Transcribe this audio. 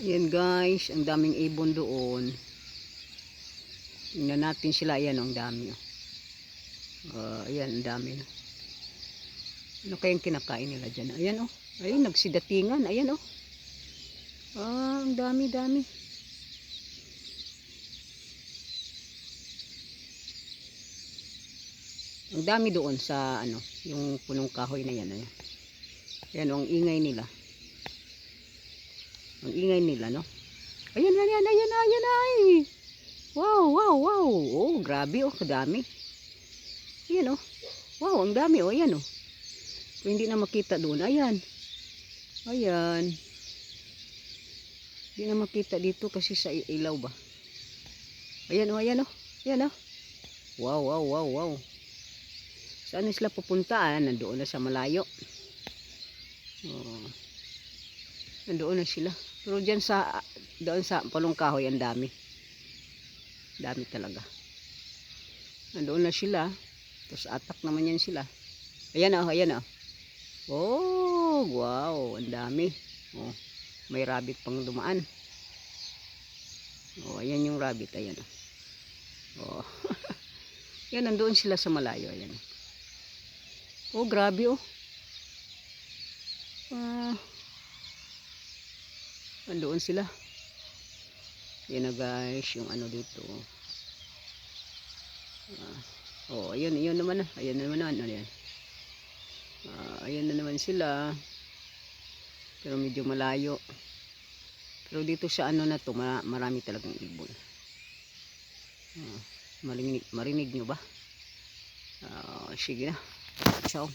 Ayan guys, ang daming ibon doon. Tingnan natin sila. Ayan, ang dami. Ayan, ang dami. Ano kayang kinakain nila dyan? Ayan oh. Ayun, nagsidatingan. Ayan oh. Ang dami. Ang dami doon sa ano, yung punong kahoy na yan. Ayan. Ayan, ang ingay nila. Ang ingay nila, no? Ayan. Ay. Wow. Oh, grabe oh, kadami. Ayan oh. Wow, ang dami oh, ayan oh. Kung hindi na makita doon, ayan. Hindi na makita dito kasi sa ilaw ba. Ayan oh. Ayan oh. Wow. Saan na sila pupunta? Nandoon na sa malayo. Nandoon na sila. Pero dyan doon sa palong kahoy, ang dami. Dami talaga. Nandoon na sila. Tapos atak naman yan sila. Ayan oh. Oh, wow. Ang dami. Oh, may rabbit pang dumaan. Oh, ayan yung rabbit. Ayan oh. Yan, nandoon sila sa malayo. Ayan. Oh, grabe oh. Nandoon sila. Yan na guys, yung ano dito. Ayun naman. Ayan na naman sila. Pero medyo malayo. Pero dito sa ano na to, marami talagang ibon. Marinig nyo ba? Sige na. Ciao.